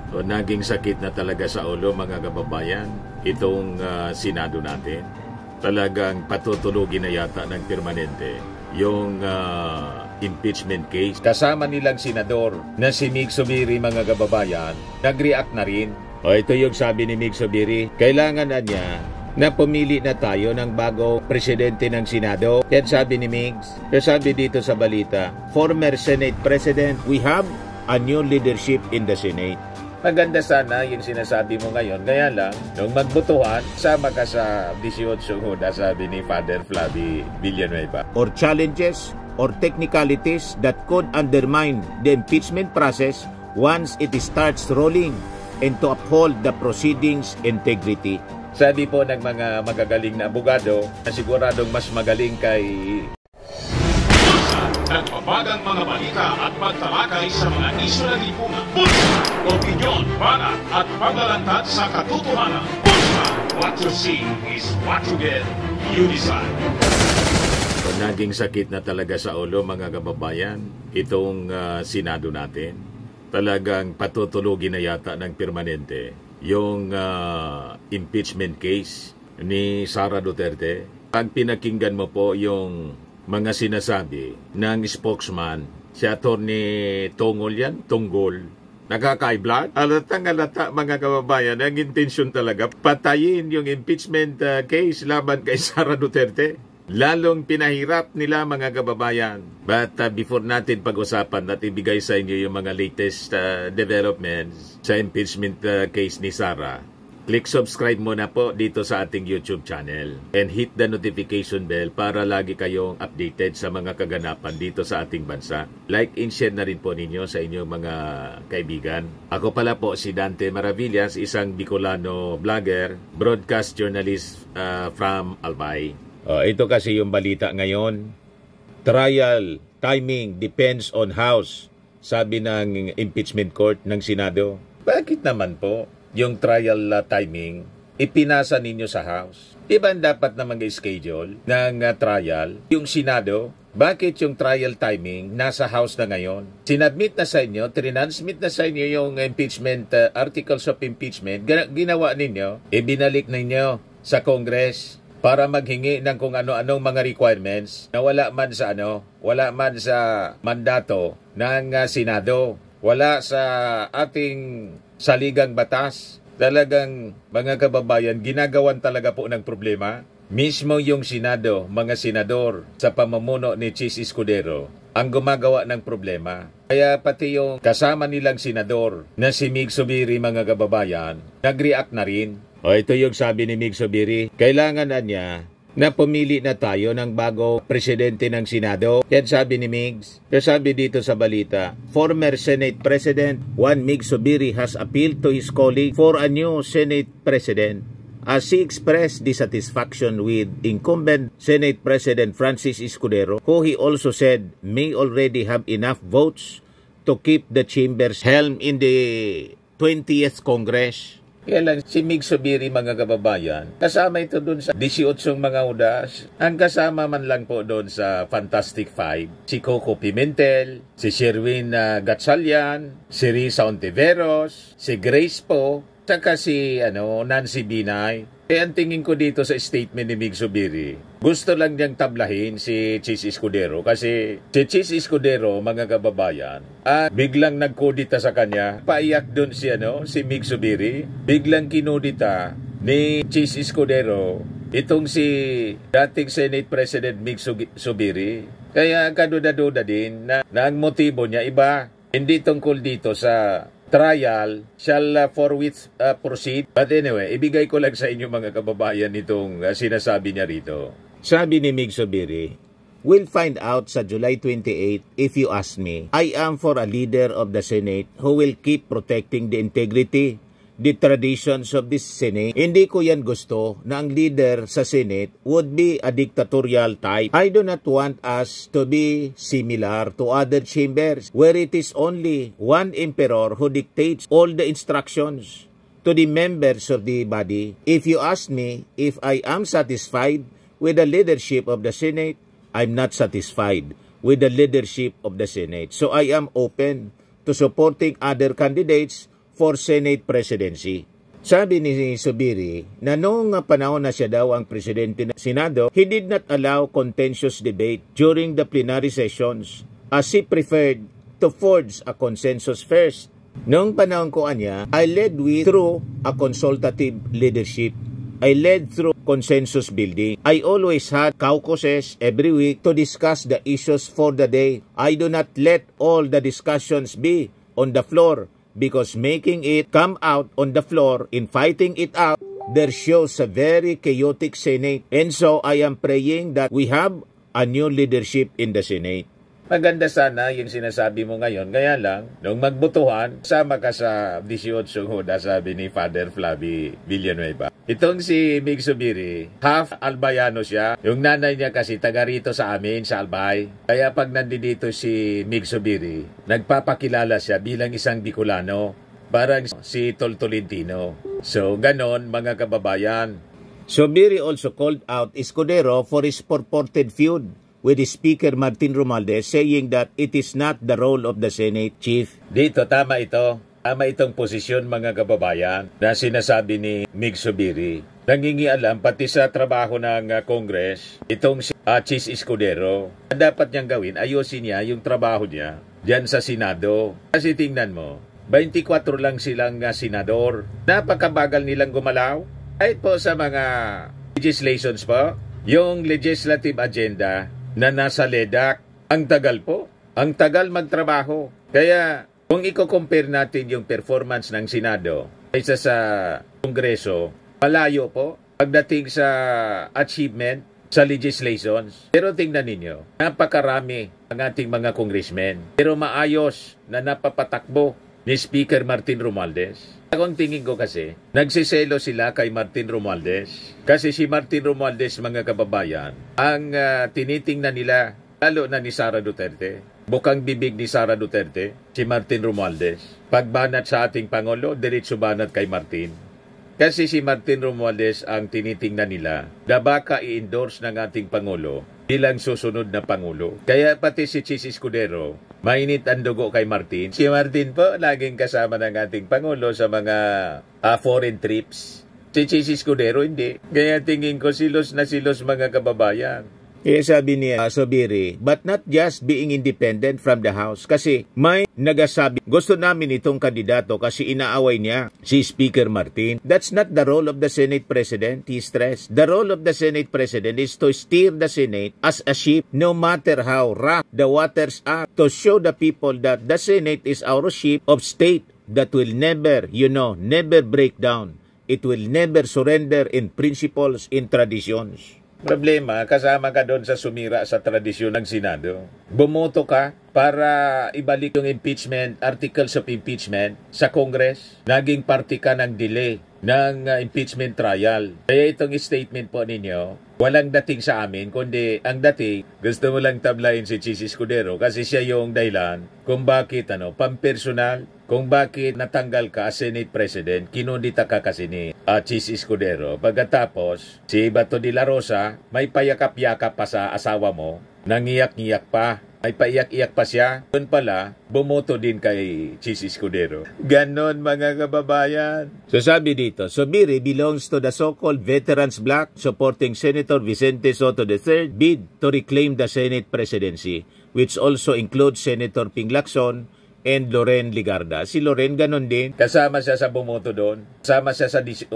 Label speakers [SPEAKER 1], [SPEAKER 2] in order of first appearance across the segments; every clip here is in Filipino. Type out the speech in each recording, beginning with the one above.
[SPEAKER 1] O, naging sakit na talaga sa ulo mga kababayan itong Senado natin. Talagang patutulugin na yata ng permanente yung impeachment case. Kasama nilang senador na si Mig Zubiri mga kababayan, nag-react na rin. O, ito yung sabi ni Mig Zubiri, kailangan na niya na pumili na tayo ng bagong presidente ng Senado. Yan sabi ni Migs. Sabi dito sa balita, former Senate President, we have a new leadership in the Senate. Maganda sana yung sinasabi mo ngayon. Kaya lang, nung magbutuhan, sama ka sa 18 na sabi ni Father Flavi Villanueva. Or challenges or technicalities that could undermine the impeachment process once it starts rolling and to uphold the proceedings' integrity. Sabi po ng mga magagaling na abogado na siguradong mas magaling kay
[SPEAKER 2] nagpapagang mga balita at pagtalakay sa mga isyu ng lipunan. Bulsa! Opinyon, banat at paglalantad sa katotohanan. Bulsa! What you see is what you get. You decide.
[SPEAKER 1] So, naging sakit na talaga sa ulo mga kababayan itong Senado natin. Talagang patutulugin na yata ng permanente yung impeachment case ni Sara Duterte. Pag pinakinggan mo po yung mga sinasabi ng spokesman, si Atty. Tunggol, nakaka-blood. Alatang-alata mga kababayan, ang intensyon talaga, patayin yung impeachment case laban kay Sara Duterte. Lalong pinahirap nila mga kababayan. But before natin pag-usapan at ibigay sa inyo yung mga latest developments sa impeachment case ni Sara, click subscribe muna po dito sa ating YouTube channel and hit the notification bell para lagi kayong updated sa mga kaganapan dito sa ating bansa. Like and share na rin po ninyo sa inyong mga kaibigan. Ako pala po si Dante Maravillas, isang Bicolano vlogger, broadcast journalist from Albay. Ito kasi yung balita ngayon. Trial timing depends on House, sabi ng impeachment court ng Senado. Bakit naman po yung trial timing ipinasa ninyo sa House? Diba dapat na mag-schedule ng trial yung Senado? Bakit yung trial timing nasa House na ngayon? Sinadmit na sa inyo, trinansmit na sa inyo yung impeachment, articles of impeachment, ginawa ninyo, ibinalik ninyo sa Congress para maghingi ng kung ano-anong mga requirements na wala man sa mandato ng Senado, wala sa ating saligang batas. Talagang mga kababayan, ginagawan talaga po ng problema. Mismo yung Senado, mga senador sa pamumuno ni Chis Escudero ang gumagawa ng problema. Kaya pati yung kasama nilang senador na si Mig Zubiri mga kababayan, nag-react na rin. Ito yung sabi ni Mig Zubiri, kailangan na niya na pumili na tayo ng bagong presidente ng Senado. Yan sabi ni Migs. Sabi dito sa balita, former Senate President Juan Mig Zubiri has appealed to his colleague for a new Senate President as he expressed dissatisfaction with incumbent Senate President Francis Escudero, who he also said may already have enough votes to keep the chamber's helm in the 20th Congress. Kaya lang, si Mig Zubiri mga kababayan, kasama ito doon sa 18 mga udas. Ang kasama man lang po doon sa Fantastic Five, si Coco Pimentel, si Sherwin Gatchalian, si Risa Ontiveros, si Grace po, saka si Nancy Binay. Kaya ang tingin ko dito sa statement ni Mig Zubiri, gusto lang niyang tablahin si Chis Escudero kasi si Chis Escudero, mga kababayan, biglang nagkudita sa kanya. Paiyak doon si Mig Zubiri. Biglang kinudita ni Chis Escudero itong si dating Senate President Mig Zubiri. Kaya kaduda-duda din na ang motibo niya iba. Hindi tungkol dito sa trial shall forthwith proceed. But anyway, ibigay ko lang sa inyo mga kababayan itong sinasabi niya rito. Sabi ni Mig Zubiri, we'll find out sa July 28 if you ask me. I am for a leader of the Senate who will keep protecting the integrity, the traditions of this Senate. Hindi ko yan gusto na ang leader sa Senate would be a dictatorial type. I do not want us to be similar to other chambers where it is only one emperor who dictates all the instructions to the members of the body. If you ask me if I am satisfied with the leadership of the Senate, I'm not satisfied with the leadership of the Senate. So I am open to supporting other candidates
[SPEAKER 3] for Senate presidency. Sabi ni Zubiri na noong panahon na siya daw ang presidente ng Senado, he did not allow contentious debate during the plenary sessions as he preferred to forge a consensus first. Noong panahon ko niya, I led through a consultative leadership. I led through consensus building. I always had caucuses every week to discuss the issues for the day. I do not let all the discussions be on the floor because making it come out on the floor and fighting it out, there shows a very chaotic Senate. And so I am praying that we have a new leadership in the Senate.
[SPEAKER 1] Maganda sana yung sinasabi mo ngayon. Kaya lang, nung magbutuhan, sama ka sa 18 Huda, sabi ni Father Flavi Villanueva. Itong si Mig Zubiri, half Albayano siya. Yung nanay niya kasi taga rito sa amin, sa Albay. Kaya pag nandito si Mig Zubiri, nagpapakilala siya bilang isang Bicolano. Parang si Toltolentino. So, ganon mga kababayan.
[SPEAKER 3] Zubiri also called out Escudero for his purported feud with the Speaker Martin Romualdez, saying that it is not the role of the Senate Chief.
[SPEAKER 1] Dito, tama ito. Tama itong posisyon mga kababayan na sinasabi ni Mig Zubiri. Nangingialam pati sa trabaho ng Congress, itong si Chis Escudero. Ang dapat niyang gawin, ayusin niya yung trabaho niya diyan sa Senado. Kasi tingnan mo, 24 lang silang senador. Napakabagal nilang gumalaw. Kahit po sa mga legislations po, yung legislative agenda na nasa LEDAC, ang tagal po. Ang tagal magtrabaho. Kaya kung i-compare natin yung performance ng Senado kaysa sa Kongreso, malayo po pagdating sa achievement sa legislations. Pero tingnan ninyo, napakarami ang ating mga congressmen. Pero maayos na napapatakbo ni Speaker Martin Romualdez. Ang tingin ko kasi, nagsiselo sila kay Martin Romualdez. Kasi si Martin Romualdez, mga kababayan, ang tinitingnan nila, lalo na ni Sara Duterte, bukang bibig ni Sara Duterte, si Martin Romualdez. Pagbanat sa ating Pangulo, diretso banat kay Martin. Kasi si Martin Romualdez ang tinitingnan nila na baka i-endorse ng ating Pangulo bilang susunod na Pangulo. Kaya pati si Chis Escudero, mainit ang dugo kay Martin. Si Martin po, laging kasama ng ating Pangulo sa mga foreign trips. Si Chis Escudero, hindi. Kaya tingin ko silos na silos mga kababayan.
[SPEAKER 3] Kaya sabi niya, Zubiri, but not just being independent from the House. Kasi may nagasabi, gusto namin itong kandidato kasi inaaway niya si Speaker Martin. That's not the role of the Senate President, he stressed. The role of the Senate President is to steer the Senate as a ship, no matter how rough the waters are, to show the people that the Senate is our ship of state that will never, never break down. It will never surrender in principles, in traditions.
[SPEAKER 1] Problema, kasama ka doon sa sumira sa tradisyon ng Senado. Bumoto ka para ibalik yung impeachment, articles of impeachment sa Congress. Naging party ka ng delay ng impeachment trial. Kaya itong statement po ninyo, walang dating sa amin, kundi ang dating, gusto mo lang tablayin si Chis Escudero kasi siya yung dahilan kung bakit, pampersonal, kung bakit natanggal ka as Senate President, kinundita ka kasi ni Chis Escudero. Pagkatapos, si Bato de la Rosa, may payakap-yakap pa sa asawa mo, nangiyak-ngiyak pa, may paiyak-iyak pa siya. Doon pala, bumoto din kay Chis Escudero. Ganon mga kababayan.
[SPEAKER 3] So sabi dito, Zubiri belongs to the so-called veterans bloc supporting Senator Vicente Soto III bid to reclaim the Senate presidency, which also includes Senator Ping Lacson and Loren Ligarda. Si Loren ganon din.
[SPEAKER 1] Kasama siya sa bumoto doon. Kasama siya sa 18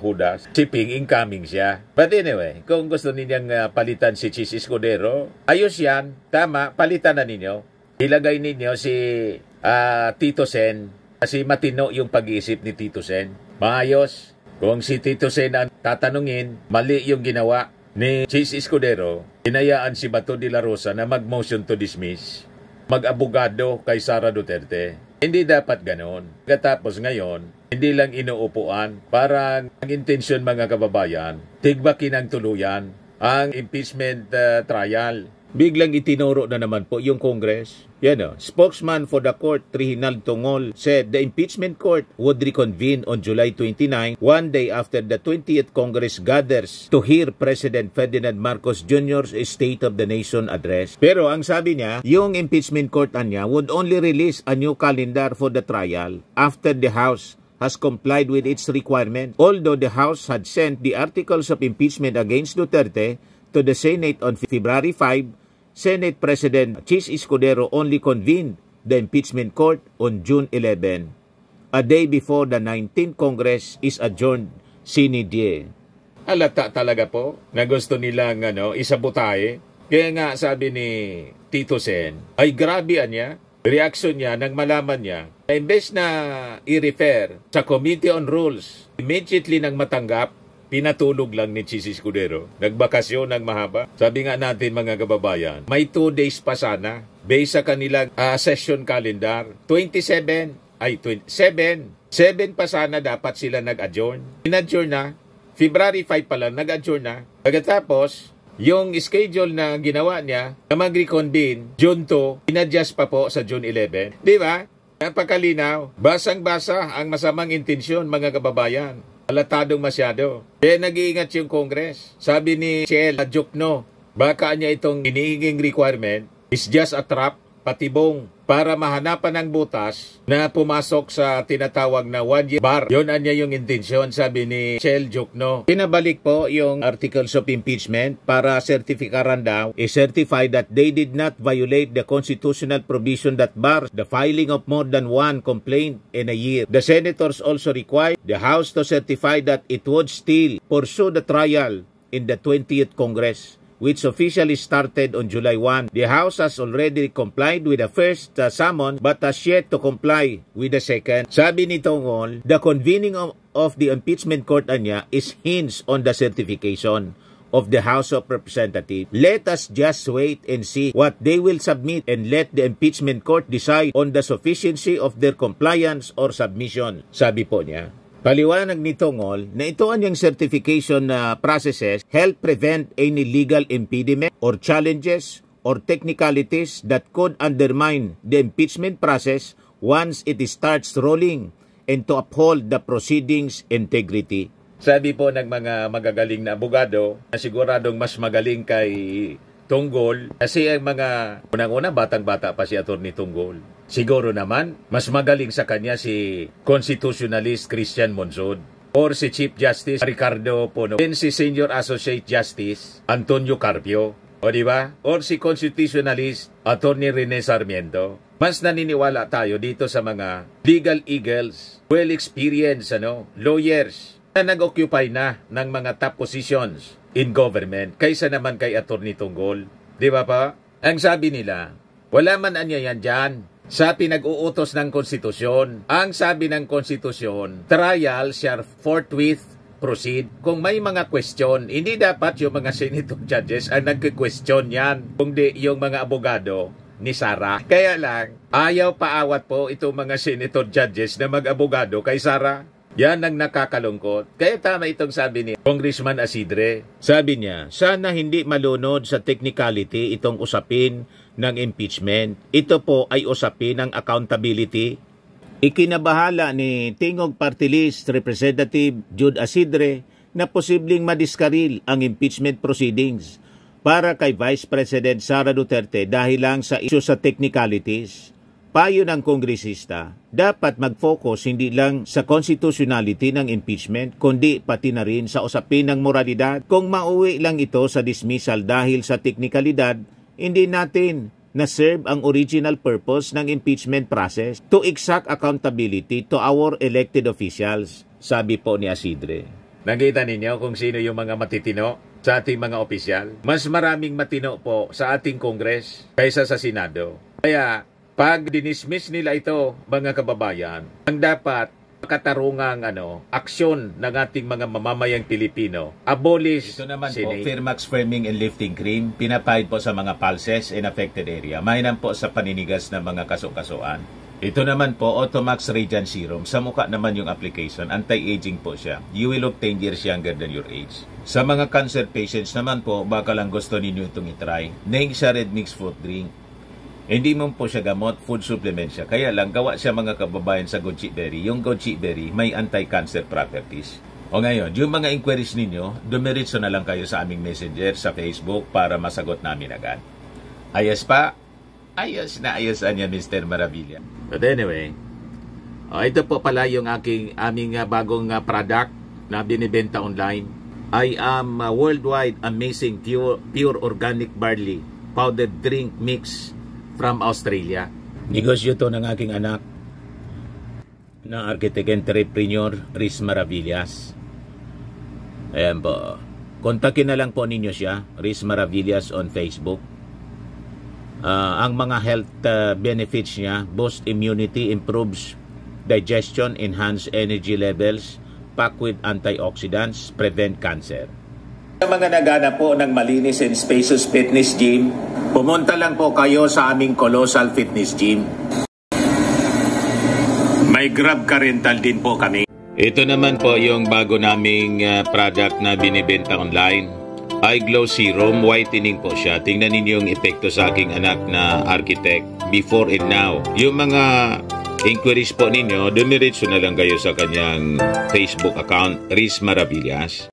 [SPEAKER 1] Hudas. Si Ping, incoming siya. But anyway, kung gusto ninyang palitan si Chis Escudero, ayos yan. Tama, palitan na ninyo. Ilagay ninyo si Tito Sen. Kasi matino yung pag-iisip ni Tito Sen. Maayos. Kung si Tito Sen ang tatanungin, mali yung ginawa ni Chis Escudero, hinayaan si Bato de la Rosa na mag-motion to dismiss, mag-abogado kay Sara Duterte. Hindi dapat ganon. Katapos ngayon, hindi lang inuupuan. Parang ang intensyon mga kababayan, tigbakin ang tuluyan ang impeachment trial.
[SPEAKER 3] Biglang itinuro na naman po yung Congress. Yan o. Spokesman for the court, Reginald Tongol, said the impeachment court would reconvene on July 29, one day after the 20th Congress gathers to hear President Ferdinand Marcos Jr.'s State of the Nation address. Pero ang sabi niya, yung impeachment court niya would only release a new calendar for the trial after the House has complied with its requirement. Although the House had sent the articles of impeachment against Duterte to the Senate on February 5, Senate President Chis Escudero only convened the impeachment court on June 11, a day before the 19th Congress is adjourned sine die. Halata talaga po na gusto nilang isabutahe. Kaya nga sabi ni Tito Sen, ay grabe niya, reaksyon niya nang malaman niya na imbes na i-refer sa Committee on Rules, immediately nang matanggap, pinatulog lang ni Chis Escudero. Nagbakasyon ng mahaba. Sabi nga natin mga kababayan, may 2 days pa sana based sa kanilang session calendar. 7 pa sana dapat sila nag-adjourn. In-adjourn na. February 5 pa lang nag-adjourn na. Pagkatapos, yung schedule na ginawa niya na mag-reconvene, June 2, in-adjust pa po sa June 11. Di ba? Napakalinaw. Basang-basa ang masamang intensyon mga kababayan. Alatadong masyado. Kaya nag-iingat yung Congress. Sabi ni Chel Jokno, baka niya itong hinihinging requirement is just a trap, patibong, para mahanapan ng butas na pumasok sa tinatawag na 1-year bar. Yun anya yung intensyon, sabi ni Chel Jokno. Pinabalik po yung articles of impeachment para sertifikaran daw, certify that they did not violate the constitutional provision that bars the filing of more than one complaint in a year. The senators also required the House to certify that it would still pursue the trial in the 20th Congress, which officially started on July 1. The House has already complied with the first summons but has yet to comply with the second. Sabi ni Tongol, the convening of the impeachment court niya is hinged on the certification of the House of Representatives. Let us just wait and see what they will submit and let the impeachment court decide on the sufficiency of their compliance or submission. Sabi po niya. Paliwanag ni Tongol na ito ang certification processes help prevent any legal impediment or challenges or technicalities that could undermine the impeachment process once it starts rolling and to uphold the proceedings' integrity. Sabi po ng mga magagaling na abogado na siguradong mas magaling kay Tongol kasi ang mga unang-una batang-bata pa si Atty. Tongol. Siguro naman, mas magaling sa kanya si Constitutionalist Christian Monzon or si Chief Justice Ricardo Pono, then si Senior Associate Justice Antonio Carpio, o diba? Or si Constitutionalist Atty. Rene Sarmiento. Mas naniniwala tayo dito sa mga legal eagles, well-experienced lawyers na nag-occupy na ng mga top positions in government kaysa naman kay Atty. Tongol. Di ba pa? Ang sabi nila, wala man anya yan dyan sa pinag-uutos ng konstitusyon. Ang sabi ng konstitusyon, trial shall forthwith proceed. Kung may mga question, hindi dapat yung mga senator judges ang nagki-question yan, kundi yung mga abogado ni Sara. Kaya lang, ayaw paawat po itong mga senator judges na mag-abogado kay Sara. Yan ang nakakalungkot. Kaya tama itong sabi ni Congressman Asidre. Sabi niya, sana hindi malunod sa technicality itong usapin ng impeachment. Ito po ay usapin ng accountability. Ikinabahala ni Tingog Party List Representative Jude Asidre na posibleng madiskaril ang impeachment proceedings para kay Vice President Sara Duterte dahil lang sa issue sa technicalities. Payo ng kongresista, dapat mag-focus hindi lang sa constitutionality ng impeachment, kundi pati na rin sa usapin ng moralidad. Kung mauwi lang ito sa dismissal dahil sa teknikalidad, hindi natin na-serve ang original purpose ng impeachment process to exact accountability to our elected officials, sabi po ni Asidre. Nakita ninyo kung sino yung mga matitino sa ating mga opisyal? Mas maraming matino po sa ating Congress kaysa sa Senado. Kaya, pag dinismiss nila ito, mga kababayan, ang dapat katarungang aksyon ng ating mga mamamayang Pilipino, abolish. Ito naman po, Firmax Firming and Lifting Cream, pinapahid po sa mga pulses in affected area. Mahinan po sa paninigas ng mga kaso-kasuan. Ito naman po, Automax Radiant Serum. Sa mukha naman yung application. Anti-aging po siya. You will look 10 years younger than your age. Sa mga cancer patients naman po, baka lang gusto ninyo itong itry. Neng siya red mixed fruit drink. Hindi mo po siya gamot, food supplement siya. Kaya lang, gawa siya mga kababayan sa goji berry. Yung goji berry may anti-cancer properties. O ngayon, yung mga inquiries ninyo, dumiritso na lang kayo sa aming messenger sa Facebook para masagot namin agad. Ayos pa? Ayos na ayos niya, Mr. Maravilla. But anyway, ito po pala yung aming bagong product na binibenta online. I am worldwide amazing pure organic barley powdered drink mix from Australia. Negosyo to ng aking anak na architect entrepreneur Riz Maravillas. Ayan po. Kontakin na lang po ninyo siya, Riz Maravillas on Facebook. Ang mga health benefits niya, boost immunity, improves digestion, enhance energy levels, packed with antioxidants, prevent cancer. Sa mga nagana po ng malinis and spacious fitness gym, pumunta lang po kayo sa aming Colossal Fitness Gym. May Grab car rental din po kami. Ito naman po yung bago naming product na binibenta online. Eye Glow Serum, whitening po siya. Tingnan ninyo yung epekto sa aking anak na architect before and now. Yung mga inquiries po ninyo, dumiretso na lang kayo sa kanyang Facebook account, Riz Maravillas.